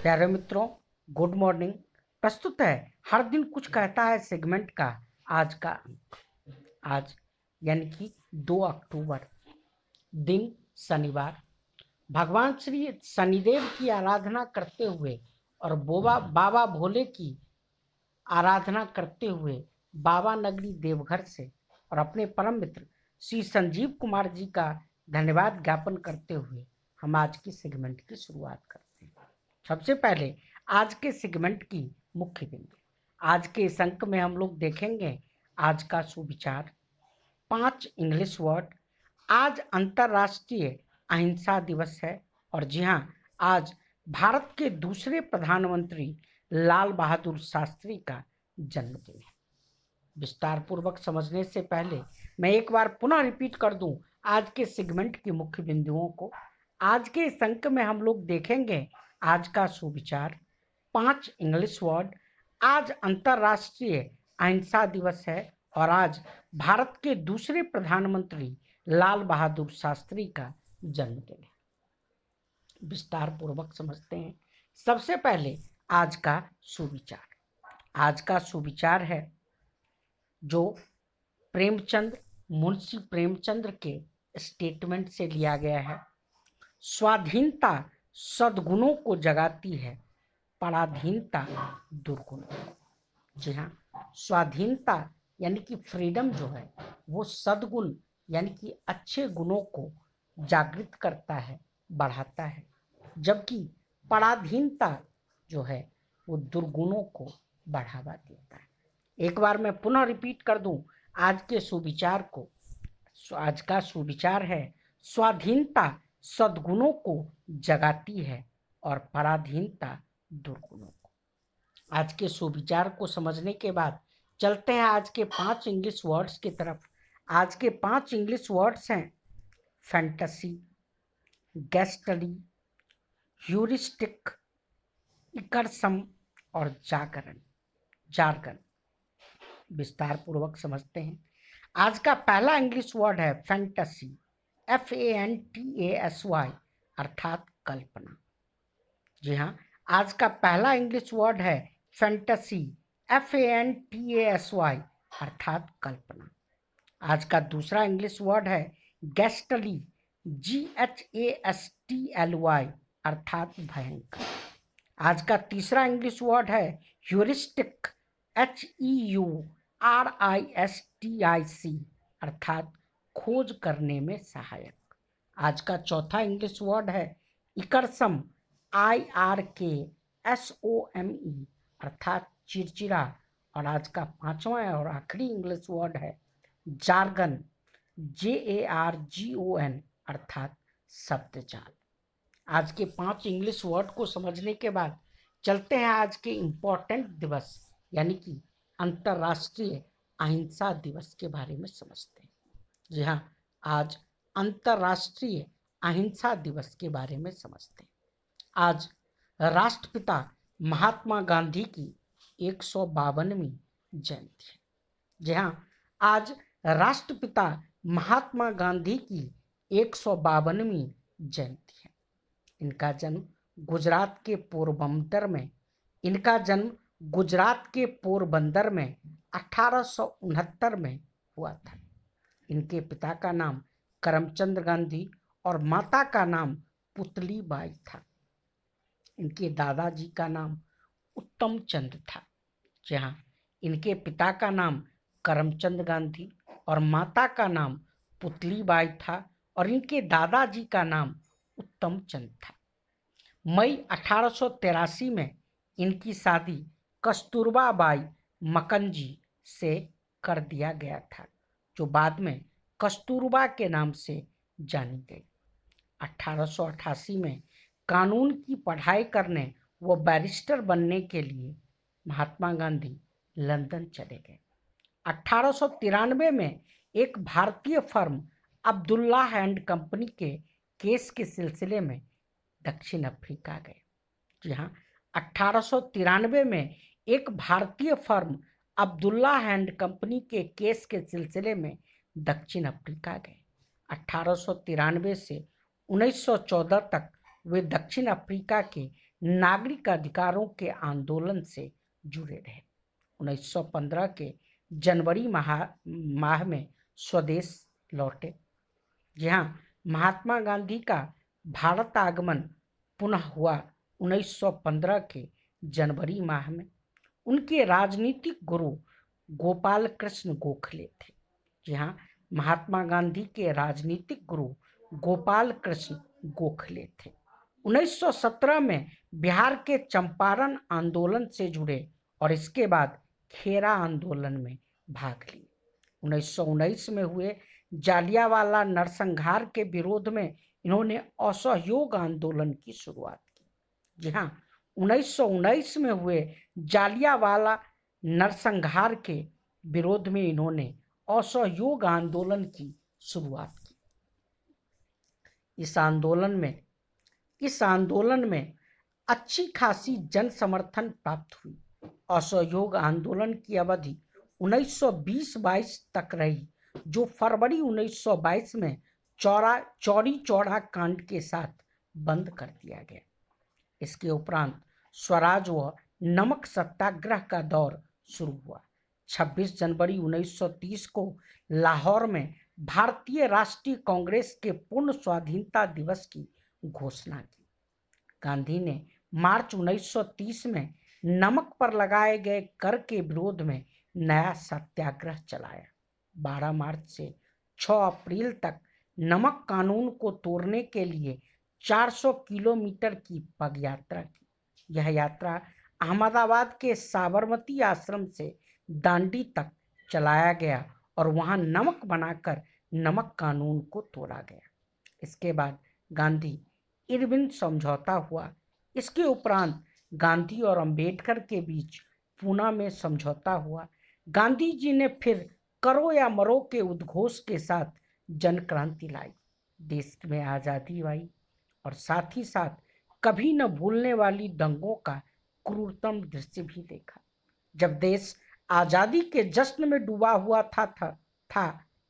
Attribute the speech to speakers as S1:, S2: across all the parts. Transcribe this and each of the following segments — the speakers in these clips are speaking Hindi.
S1: प्यारे मित्रों, गुड मॉर्निंग। प्रस्तुत है हर दिन कुछ कहता है सेगमेंट का आज का अंक। आज यानी कि 2 अक्टूबर, दिन शनिवार। भगवान श्री शनिदेव की आराधना करते हुए और बाबा भोले की आराधना करते हुए बाबा नगरी देवघर से और अपने परम मित्र श्री संजीव कुमार जी का धन्यवाद ज्ञापन करते हुए हम आज की सेगमेंट की शुरुआत करते हैं। सबसे पहले आज के सेगमेंट की मुख्य बिंदु। आज के इस अंक में हम लोग देखेंगे आज का सुविचार, 5 इंग्लिश वर्ड। आज अंतर्राष्ट्रीय अहिंसा दिवस है और जी हाँ, आज भारत के दूसरे प्रधानमंत्री लाल बहादुर शास्त्री का जन्मदिन है। विस्तार पूर्वक समझने से पहले मैं एक बार पुनः रिपीट कर दूं आज के सेगमेंट की मुख्य बिंदुओं को। आज के इस अंक में हम लोग देखेंगे आज का सुविचार, 5 इंग्लिश वर्ड। आज अंतर्राष्ट्रीय अहिंसा दिवस है और आज भारत के दूसरे प्रधानमंत्री लाल बहादुर शास्त्री का जन्मदिन है। विस्तार पूर्वक समझते हैं। सबसे पहले आज का सुविचार। आज का सुविचार है जो प्रेमचंद, मुंशी प्रेमचंद के स्टेटमेंट से लिया गया है। स्वाधीनता सद्गुणों को जगाती है, पराधीनता दुर्गुणों को। जी हाँ, स्वाधीनता यानी कि फ्रीडम जो है वो सद्गुण यानी कि अच्छे गुणों को जागृत करता है, बढ़ाता है, जबकि पराधीनता जो है वो दुर्गुणों को बढ़ावा देता है। एक बार मैं पुनः रिपीट कर दूं आज के सुविचार को। आज का सुविचार है स्वाधीनता सद्गुणों को जगाती है और पराधीनता दुर्गुणों को। आज के सुविचार को समझने के बाद चलते हैं आज के 5 इंग्लिश वर्ड्स की तरफ। आज के 5 इंग्लिश वर्ड्स हैं फैंटेसी, गैस्टली, ह्यूरिस्टिक, इकरसम और जार्गन। विस्तार पूर्वक समझते हैं। आज का पहला इंग्लिश वर्ड है फैंटेसी, FANTASY अर्थात कल्पना। जी हाँ, आज का पहला इंग्लिश वर्ड है फैंटेसी, FANTASY अर्थात कल्पना। आज का दूसरा इंग्लिश वर्ड है गैस्टली, GHASTLY अर्थात भयंकर। आज का तीसरा इंग्लिश वर्ड है ह्यूरिस्टिक, HEURISTIC अर्थात खोज करने में सहायक। आज का चौथा इंग्लिश वर्ड है इकरसम, IRKSOME अर्थात चिड़चिड़ा। और आज का पांचवा और आखिरी इंग्लिश वर्ड है जार्गन, JARGON अर्थात शब्दजाल। आज के 5 इंग्लिश वर्ड को समझने के बाद चलते हैं आज के इम्पोर्टेंट दिवस यानी कि अंतर्राष्ट्रीय अहिंसा दिवस के बारे में समझते हैं। जी हाँ, आज अंतर्राष्ट्रीय अहिंसा दिवस के बारे में समझते हैं। आज राष्ट्रपिता महात्मा गांधी की 152वीं जयंती है। जी हाँ, आज राष्ट्रपिता महात्मा गांधी की 152वीं जयंती है। इनका जन्म गुजरात के पोरबंदर में 1869 में हुआ था। इनके पिता का नाम करमचंद गांधी और माता का नाम पुतली बाई था। इनके दादाजी का नाम उत्तम चंद था। जहाँ इनके पिता का नाम करमचंद गांधी और माता का नाम पुतली बाई था और इनके दादाजी का नाम उत्तम चंद था। मई 1883 में इनकी शादी कस्तूरबा बाई मकंजी से कर दिया गया था, जो बाद में कस्तूरबा के नाम से जानी गई। 1888 में कानून की पढ़ाई करने व बैरिस्टर बनने के लिए महात्मा गांधी लंदन चले गए। 1893 में एक भारतीय फर्म अब्दुल्ला एंड कंपनी के केस के सिलसिले में दक्षिण अफ्रीका गए। जी हाँ, 1893 में एक भारतीय फर्म अब्दुल्ला एंड कंपनी के केस के सिलसिले में दक्षिण अफ्रीका गए। 1893 से 1914 तक वे दक्षिण अफ्रीका के नागरिक अधिकारों के आंदोलन से जुड़े रहे। 1915 के जनवरी माह में स्वदेश लौटे, जहां महात्मा गांधी का भारत आगमन पुनः हुआ 1915 के जनवरी माह में। उनके राजनीतिक गुरु गोपाल कृष्ण गोखले थे। जहां महात्मा गांधी के राजनीतिक गुरु गोपाल कृष्ण गोखले थे। 1917 में बिहार के चंपारण आंदोलन से जुड़े और इसके बाद खेरा आंदोलन में भाग लिए। 1919 में हुए जालियांवाला नरसंहार के विरोध में इन्होंने असहयोग आंदोलन की शुरुआत की। जी हाँ, 1919 में हुए जालियांवाला नरसंहार के विरोध में इन्होंने असहयोग आंदोलन की शुरुआत की। इस आंदोलन में अच्छी खासी जन समर्थन प्राप्त हुई। असहयोग आंदोलन की अवधि 1920-22 तक रही, जो फरवरी 1922 में चौरी चौरा कांड के साथ बंद कर दिया गया। इसके उपरांत स्वराज व नमक सत्याग्रह का दौर शुरू हुआ। 26 जनवरी 1930 को लाहौर में भारतीय राष्ट्रीय कांग्रेस के पूर्ण स्वाधीनता दिवस की घोषणा की। गांधी ने मार्च 1930 में नमक पर लगाए गए कर के विरोध में नया सत्याग्रह चलाया। 12 मार्च से 6 अप्रैल तक नमक कानून को तोड़ने के लिए 400 किलोमीटर की पदयात्रा की। यह यात्रा अहमदाबाद के साबरमती आश्रम से दांडी तक चलाया गया और वहां नमक बनाकर नमक कानून को तोड़ा गया। इसके बाद गांधी इरविन समझौता हुआ। इसके उपरांत गांधी और अंबेडकर के बीच पूना में समझौता हुआ। गांधी जी ने फिर करो या मरो के उद्घोष के साथ जन क्रांति लाई, देश में आज़ादी आई और साथ ही साथ कभी न भूलने वाली दंगों का क्रूरतम दृश्य भी देखा। जब देश आज़ादी के जश्न में डूबा हुआ था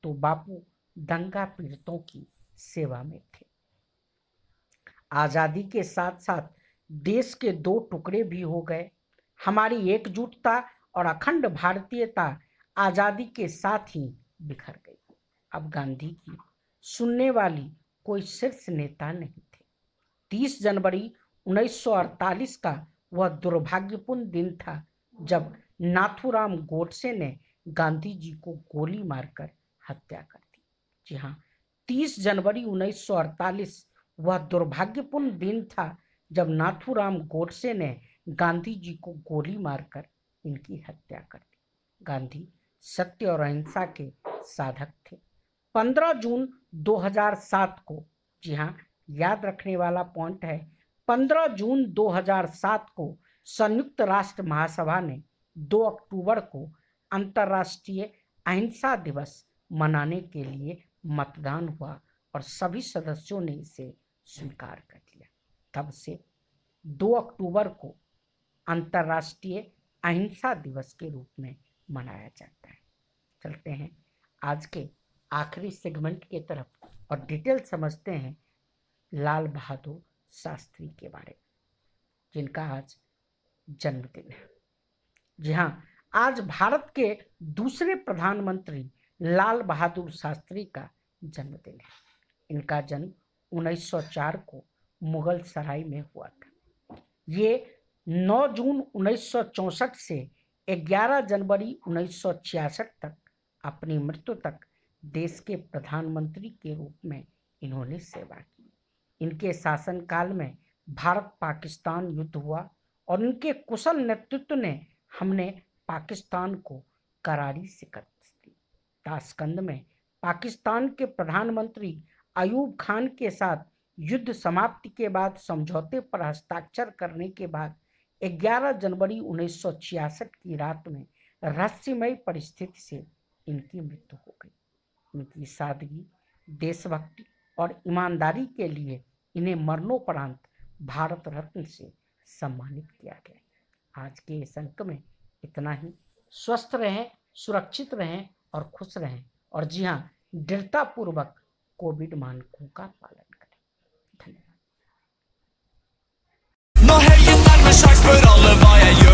S1: तो बापू दंगा पीड़ितों की सेवा में थे। आज़ादी के साथ साथ देश के 2 टुकड़े भी हो गए। हमारी एकजुटता और अखंड भारतीयता आज़ादी के साथ ही बिखर गई। अब गांधी की सुनने वाली कोई शीर्ष नेता नहीं थे। 30 जनवरी 1948 का वह दुर्भाग्यपूर्ण दिन था जब नाथूराम गोडसे ने गांधी जी को गोली मारकर हत्या कर दी। जी हाँ, 30 जनवरी 1948 वह दुर्भाग्यपूर्ण दिन था जब नाथूराम गोडसे ने गांधी जी को गोली मारकर इनकी हत्या कर दी। गांधी सत्य और अहिंसा के साधक थे। 15 जून 2007 को, जी हाँ, याद रखने वाला पॉइंट है, 15 जून 2007 को संयुक्त राष्ट्र महासभा ने 2 अक्टूबर को अंतर्राष्ट्रीय अहिंसा दिवस मनाने के लिए मतदान हुआ और सभी सदस्यों ने इसे स्वीकार कर लिया। तब से 2 अक्टूबर को अंतर्राष्ट्रीय अहिंसा दिवस के रूप में मनाया जाता है। चलते हैं आज के आखिरी सेगमेंट की तरफ और डिटेल समझते हैं लाल बहादुर शास्त्री के बारे में, जिनका आज जन्मदिन है। जी हाँ, आज भारत के दूसरे प्रधानमंत्री लाल बहादुर शास्त्री का जन्मदिन है। इनका जन्म 1904 को मुगल सराय में हुआ था। ये 9 जून 1964 से 11 जनवरी 1966 तक अपनी मृत्यु तक देश के प्रधानमंत्री के रूप में इन्होंने सेवा की। इनके शासनकाल में भारत पाकिस्तान युद्ध हुआ और इनके कुशल नेतृत्व ने हमने पाकिस्तान को करारी शिकस्त दी। ताशकंद में पाकिस्तान के प्रधानमंत्री अयूब खान के साथ युद्ध समाप्ति के बाद समझौते पर हस्ताक्षर करने के बाद 11 जनवरी 1966 की रात में रहस्यमय परिस्थिति से इनकी मृत्यु हो गई। इनकी सादगी, देशभक्ति और ईमानदारी के लिए इन्हें मरणोपरांत भारत रत्न से सम्मानित किया गया। आज के इस अंक में इतना ही। स्वस्थ रहें, सुरक्षित रहें और खुश रहें और जी हाँ, दृढ़तापूर्वक कोविड मानकों का पालन करें। धन्यवाद।
S2: straks for alle hva jeg gjør.